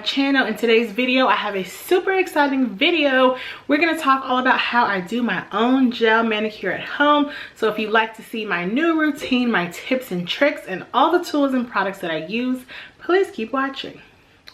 my channel. In today's video, I have a super exciting video. We're gonna talk all about how I do my own gel manicure at home. So if you'd like to see my new routine, my tips and tricks, and all the tools and products that I use, please keep watching.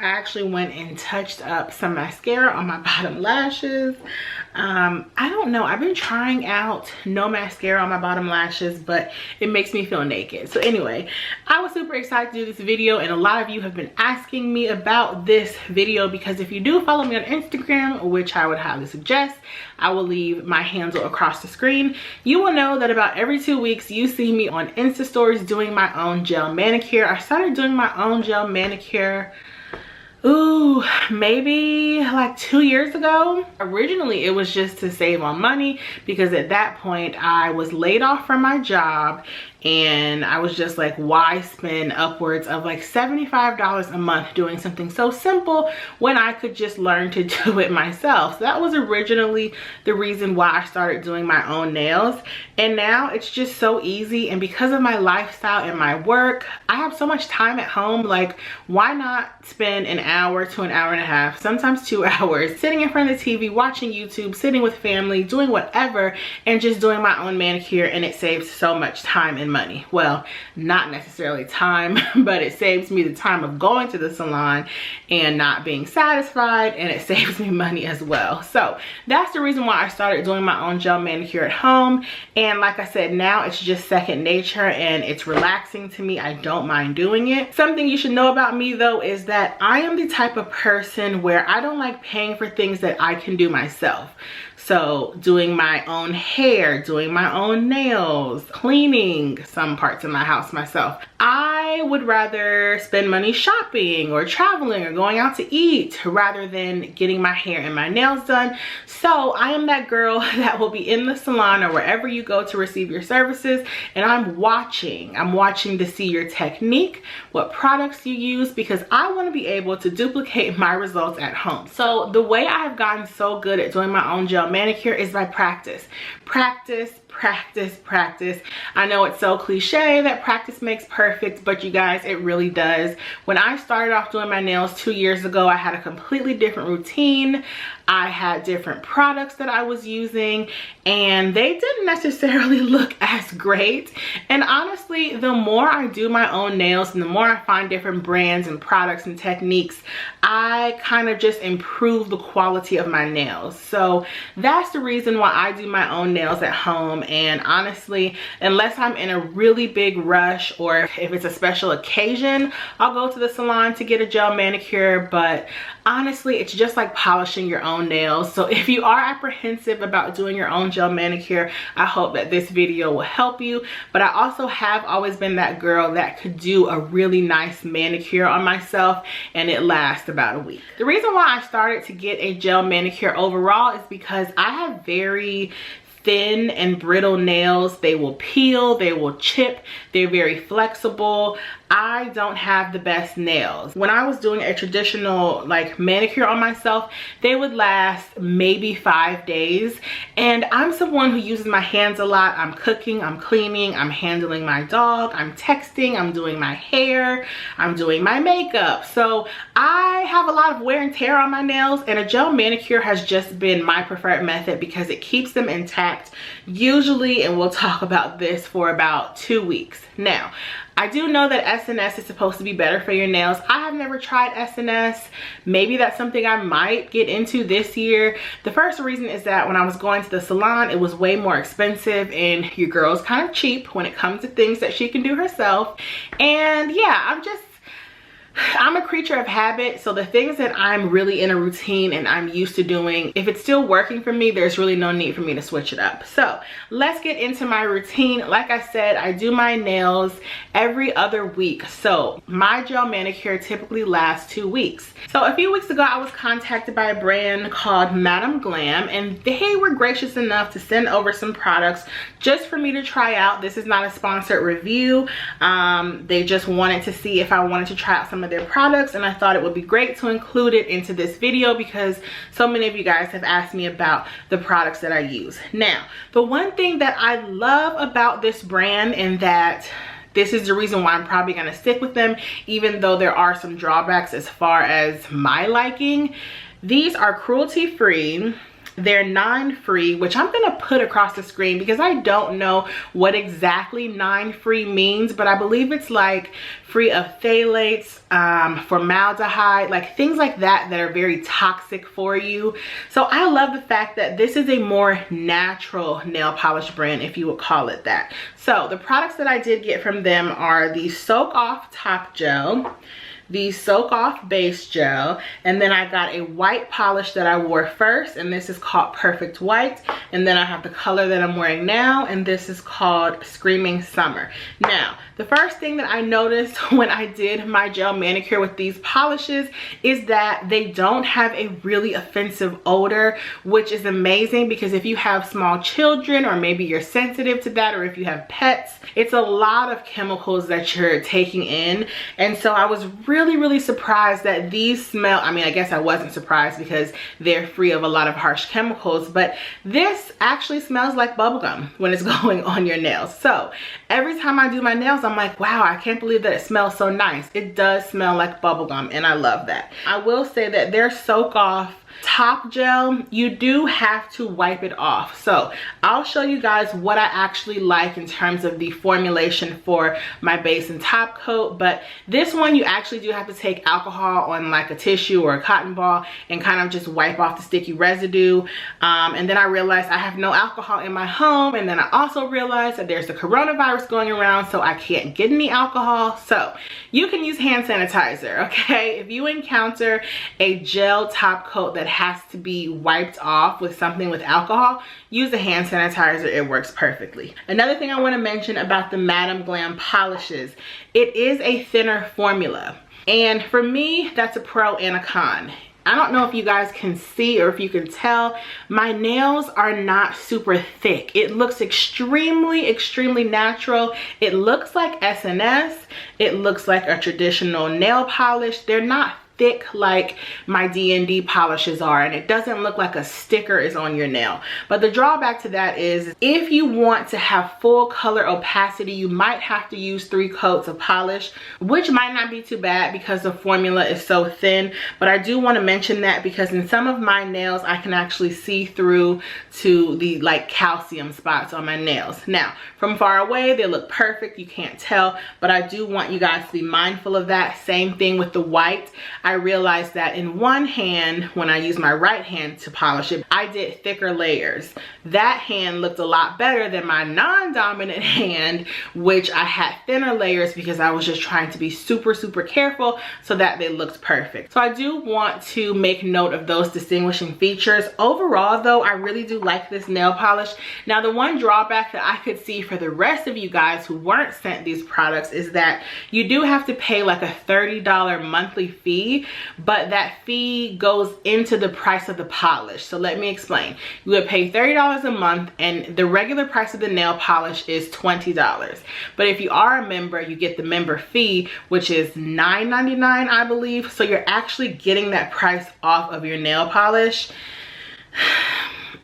I actually went and touched up some mascara on my bottom lashes. I don't know, I've been trying out no mascara on my bottom lashes, but it makes me feel naked. So anyway, I was super excited to do this video, and a lot of you have been asking me about this video because if you do follow me on Instagram, which I would highly suggest, I will leave my handle across the screen. You will know that about every 2 weeks you see me on Insta stories doing my own gel manicure. I started doing my own gel manicure maybe like 2 years ago. Originally it was just to save on money because at that point I was laid off from my job, and I was just like, why spend upwards of like $75 a month doing something so simple when I could just learn to do it myself? So that was originally the reason why I started doing my own nails, and now it's just so easy. And because of my lifestyle and my work, I have so much time at home. Like, why not spend an hour to an hour and a half, sometimes 2 hours, sitting in front of the TV, watching YouTube, sitting with family, doing whatever, and just doing my own manicure, and it saves so much time and money. Well, not necessarily time, but it saves me the time of going to the salon and not being satisfied, and it saves me money as well. So that's the reason why I started doing my own gel manicure at home. And like I said, now it's just second nature and it's relaxing to me. I don't mind doing it. Something you should know about me though is that I am the type of person where I don't like paying for things that I can do myself. So doing my own hair, doing my own nails, cleaning some parts of my house myself. I would rather spend money shopping or traveling or going out to eat rather than getting my hair and my nails done. So I am that girl that will be in the salon or wherever you go to receive your services, and I'm watching to see your technique, what products you use, because I want to be able to duplicate my results at home. So the way I have gotten so good at doing my own gel manicure is by practice. Practice. I know it's so cliche that practice makes perfect, but you guys, it really does. When I started off doing my nails 2 years ago, I had a completely different routine. I had different products that I was using, and they didn't necessarily look as great. And honestly, the more I do my own nails and the more I find different brands and products and techniques, I kind of just improve the quality of my nails. So that's the reason why I do my own nails at home. And honestly, unless I'm in a really big rush or if it's a special occasion, I'll go to the salon to get a gel manicure. But honestly, it's just like polishing your own nails. So if you are apprehensive about doing your own gel manicure, I hope that this video will help you. But I also have always been that girl that could do a really nice manicure on myself and it lasts about a week. The reason why I started to get a gel manicure overall is because I have very thin and brittle nails. They will peel, they will chip, they're very flexible. I don't have the best nails. When I was doing a traditional like manicure on myself, they would last maybe 5 days. And I'm someone who uses my hands a lot. I'm cooking, I'm cleaning, I'm handling my dog, I'm texting, I'm doing my hair, I'm doing my makeup. So I have a lot of wear and tear on my nails, and a gel manicure has just been my preferred method because it keeps them intact usually, and we'll talk about this for about 2 weeks. Now, I do know that SNS is supposed to be better for your nails. I have never tried SNS. Maybe that's something I might get into this year. The first reason is that when I was going to the salon, it was way more expensive, and your girl's kind of cheap when it comes to things that she can do herself. And yeah, I'm a creature of habit, so the things that I'm really in a routine and I'm used to doing, if it's still working for me, there's really no need for me to switch it up. So let's get into my routine. Like I said, I do my nails every other week. So my gel manicure typically lasts 2 weeks. So a few weeks ago, I was contacted by a brand called Glam, and they were gracious enough to send over some products just for me to try out. This is not a sponsored review. They just wanted to see if I wanted to try out some of their products, and I thought it would be great to include it into this video because so many of you guys have asked me about the products that I use. Now, the one thing that I love about this brand and that this is the reason why I'm probably going to stick with them, even though there are some drawbacks as far as my liking. These are cruelty free. They're non-free, which I'm gonna put across the screen because I don't know what exactly non-free means, but I believe it's like free of phthalates, formaldehyde, like things like that that are very toxic for you. So I love the fact that this is a more natural nail polish brand, if you would call it that. So the products that I did get from them are the Soak Off Top Gel, the Soak Off Base Gel, and then I got a white polish that I wore first, and this is called Perfect White, and then I have the color that I'm wearing now, and this is called Screaming Summer. Now, the first thing that I noticed when I did my gel manicure with these polishes is that they don't have a really offensive odor, which is amazing because if you have small children or maybe you're sensitive to that, or if you have pets, it's a lot of chemicals that you're taking in. And so I was really surprised that these smell, I mean, I guess I wasn't surprised because they're free of a lot of harsh chemicals, but this actually smells like bubblegum when it's going on your nails. So every time I do my nails, I'm like, wow, I can't believe that it smells so nice. It does smell like bubblegum, and I love that. I will say that their Soak Off Top Gel, you do have to wipe it off. So I'll show you guys what I actually like in terms of the formulation for my base and top coat, but this one you actually do have to take alcohol on like a tissue or a cotton ball and kind of just wipe off the sticky residue. And then I realized I have no alcohol in my home, and then I also realized that there's the coronavirus going around, so I can't get any alcohol. So you can use hand sanitizer, okay? If you encounter a gel top coat that has to be wiped off with something with alcohol, use a hand sanitizer. It works perfectly. Another thing I want to mention about the Madam Glam polishes, it is a thinner formula, and for me that's a pro and a con. I don't know if you guys can see or if you can tell, my nails are not super thick. It looks extremely natural. It looks like SNS. It looks like a traditional nail polish. They're not thick like my D&D polishes are, and it doesn't look like a sticker is on your nail. But the drawback to that is if you want to have full color opacity, you might have to use 3 coats of polish, which might not be too bad because the formula is so thin. But I do want to mention that because in some of my nails I can actually see through to the like calcium spots on my nails. Now from far away they look perfect, you can't tell, but I do want you guys to be mindful of that. Same thing with the white. I realized that in one hand, when I used my right hand to polish it, I did thicker layers. That hand looked a lot better than my non-dominant hand, which I had thinner layers because I was just trying to be super careful so that they looked perfect. So I do want to make note of those distinguishing features. Overall though, I really do like this nail polish. Now the one drawback that I could see for the rest of you guys who weren't sent these products is that you do have to pay like a $30 monthly fee, but that fee goes into the price of the polish. So let me explain. You would pay $30 a month and the regular price of the nail polish is $20. But if you are a member, you get the member fee, which is $9.99, I believe. So you're actually getting that price off of your nail polish.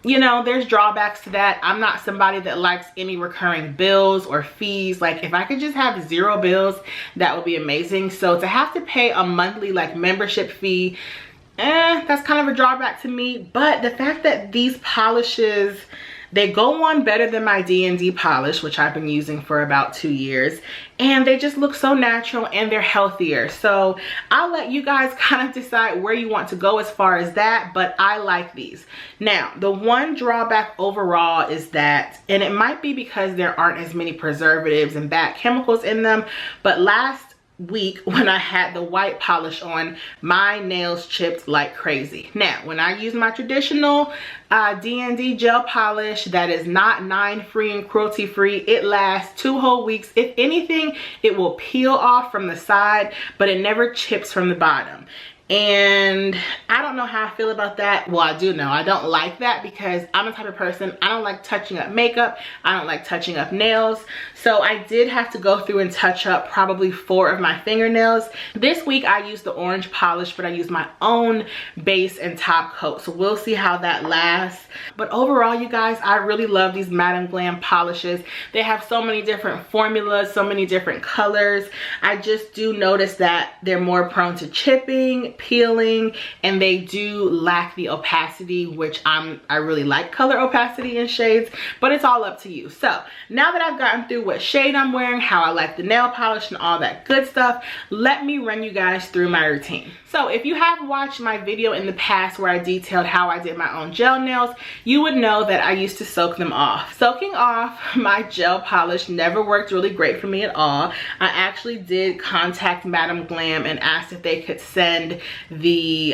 You know, there's drawbacks to that. I'm not somebody that likes any recurring bills or fees. Like if I could just have 0 bills, that would be amazing. So to have to pay a monthly like membership fee, that's kind of a drawback to me. But the fact that these polishes, they go on better than my D&D polish, which I've been using for about 2 years. And they just look so natural and they're healthier. So I'll let you guys kind of decide where you want to go as far as that, but I like these. Now, the one drawback overall is that, and it might be because there aren't as many preservatives and bad chemicals in them, but last week when I had the white polish on, my nails chipped like crazy. Now when I use my traditional D&D gel polish that is not 9 free and cruelty free, it lasts 2 whole weeks. If anything, it will peel off from the side, but it never chips from the bottom. And I don't know how I feel about that. Well, I do know. I don't like that because I'm the type of person, I don't like touching up makeup. I don't like touching up nails. So I did have to go through and touch up probably 4 of my fingernails. This week I used the orange polish, but I used my own base and top coat. So we'll see how that lasts. But overall, you guys, I really love these Madam Glam polishes. They have so many different formulas, so many different colors. I just do notice that they're more prone to chipping, peeling, and they do lack the opacity, which I really like color opacity in shades, but it's all up to you. So now that I've gotten through what shade I'm wearing, how I like the nail polish and all that good stuff, let me run you guys through my routine. So if you have watched my video in the past where I detailed how I did my own gel nails, you would know that I used to soak them off. Soaking off my gel polish never worked really great for me at all. I actually did contact Madam Glam and asked if they could send the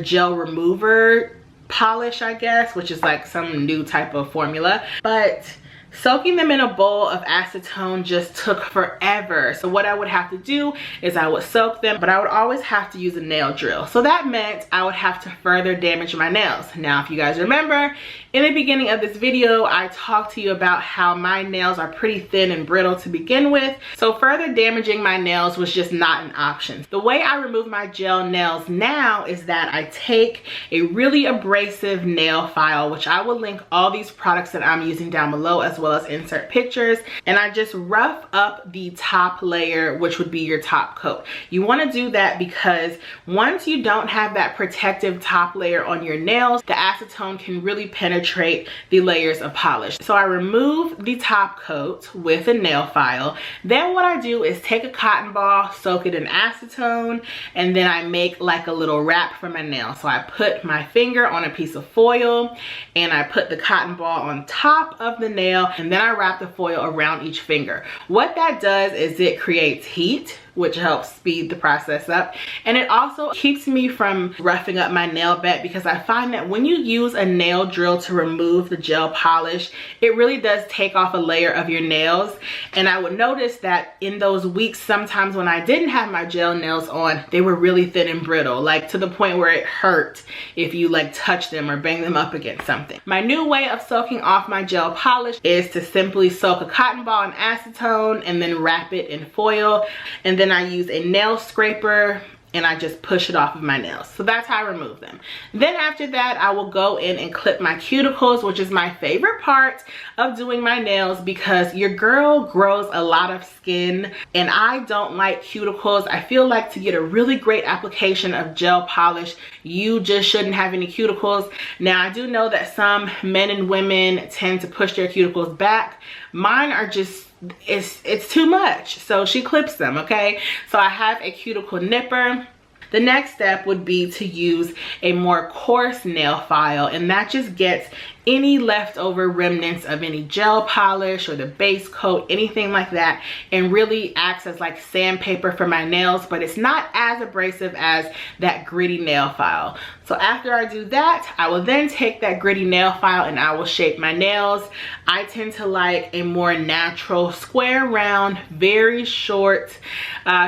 gel remover polish, I guess, which is like some new type of formula, but soaking them in a bowl of acetone just took forever. So what I would have to do is I would soak them, but I would always have to use a nail drill. So that meant I would have to further damage my nails. Now, if you guys remember, in the beginning of this video, I talked to you about how my nails are pretty thin and brittle to begin with. So further damaging my nails was just not an option. The way I remove my gel nails now is that I take a really abrasive nail file, which I will link all these products that I'm using down below as well as insert pictures, and I just rough up the top layer, which would be your top coat. You want to do that because once you don't have that protective top layer on your nails, the acetone can really penetrate the layers of polish. So I remove the top coat with a nail file. Then what I do is take a cotton ball, soak it in acetone, and then I make like a little wrap for my nail. So I put my finger on a piece of foil and I put the cotton ball on top of the nail, and then I wrap the foil around each finger. What that does is it creates heat, which helps speed the process up, and it also keeps me from roughing up my nail bed, because I find that when you use a nail drill to remove the gel polish, it really does take off a layer of your nails. And I would notice that in those weeks, sometimes when I didn't have my gel nails on, they were really thin and brittle, like to the point where it hurt if you like touch them or bang them up against something. My new way of soaking off my gel polish is to simply soak a cotton ball in acetone and then wrap it in foil, and then I use a nail scraper and I just push it off of my nails. So that's how I remove them. Then after that, I will go in and clip my cuticles, which is my favorite part of doing my nails because your girl grows a lot of skin and I don't like cuticles. I feel like to get a really great application of gel polish, you just shouldn't have any cuticles. Now, I do know that some men and women tend to push their cuticles back. Mine are just, it's too much, so she clips them. Okay, so I have a cuticle nipper. The next step would be to use a more coarse nail file, and that just gets any leftover remnants of any gel polish or the base coat, anything like that, and really acts as like sandpaper for my nails, but it's not as abrasive as that gritty nail file. So after I do that, I will then take that gritty nail file and I will shape my nails. I tend to like a more natural, square, round, very short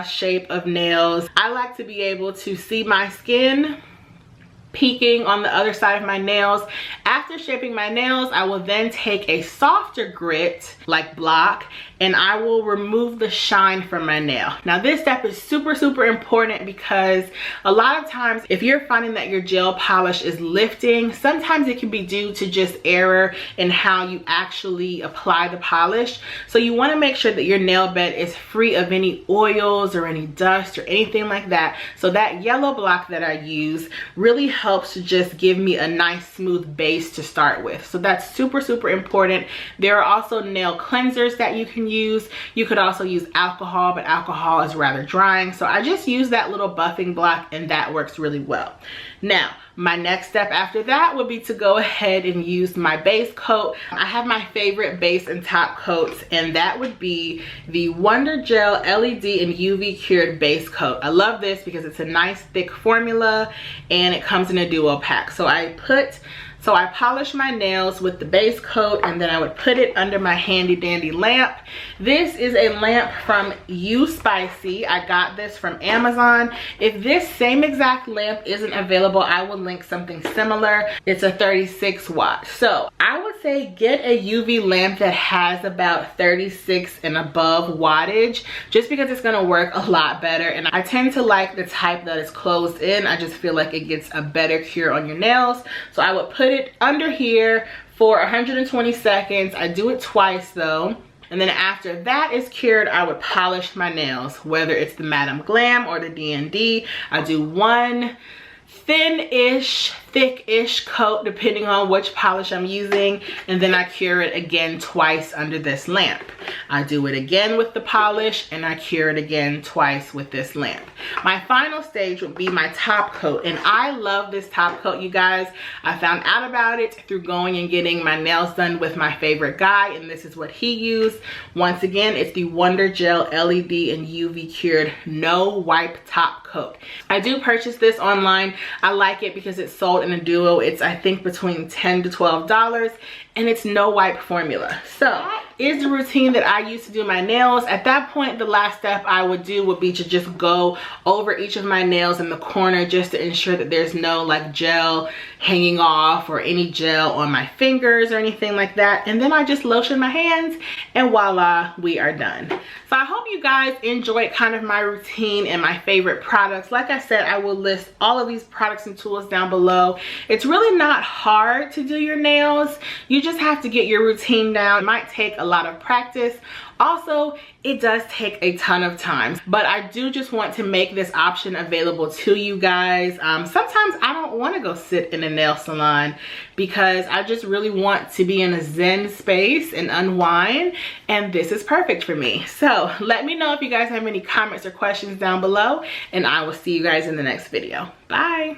shape of nails. I like to be able to see my skin peeking on the other side of my nails. After shaping my nails, I will then take a softer grit like block and I will remove the shine from my nail. Now this step is super important because a lot of times if you're finding that your gel polish is lifting, sometimes it can be due to just error in how you actually apply the polish. So you want to make sure that your nail bed is free of any oils or any dust or anything like that. So that yellow block that I use really helps to just give me a nice smooth base to start with. So that's super important. There are also nail cleansers that you can use. You could also use alcohol, but alcohol is rather drying. So I just use that little buffing block and that works really well. Now, my next step after that would be to go ahead and use my base coat. I have my favorite base and top coats, and that would be the Wonder Gel LED and UV Cured Base Coat. I love this because it's a nice thick formula and it comes in a duo pack. So I put So I polish my nails with the base coat, and then I would put it under my handy dandy lamp. This is a lamp from You Spicy. I got this from Amazon. If this same exact lamp isn't available, I will link something similar. It's a 36 watt. So I would say get a UV lamp that has about 36 and above wattage, just because it's gonna work a lot better. And I tend to like the type that is closed in. I just feel like it gets a better cure on your nails. So I would put it under here for 120 seconds. I do it twice though. And then after that is cured, I would polish my nails, whether it's the Madam Glam or the D&D. I do one thin-ish, thick-ish coat depending on which polish I'm using, and then I cure it again twice under this lamp. I do it again with the polish, and I cure it again twice with this lamp. My final stage would be my top coat, and I love this top coat, you guys. I found out about it through going and getting my nails done with my favorite guy, and this is what he used. Once again, it's the Wonder Gel LED and UV cured no wipe top coat. I do purchase this online. I like it because it's sold in a duo. It's I think between $10 to $12, and it's no wipe formula. So is the routine that I used to do my nails. At that point, the last step I would do would be to just go over each of my nails in the corner, just to ensure that there's no like gel hanging off or any gel on my fingers or anything like that. And then I just lotion my hands, and voila, we are done. So I hope you guys enjoyed kind of my routine and my favorite products. Like I said, I will list all of these products and tools down below. It's really not hard to do your nails. You just have to get your routine down. It might take a lot of practice. Also, it does take a ton of time, but I do just want to make this option available to you guys. Sometimes I don't want to go sit in a nail salon because I just really want to be in a zen space and unwind, and this is perfect for me. So let me know if you guys have any comments or questions down below, and I will see you guys in the next video. Bye.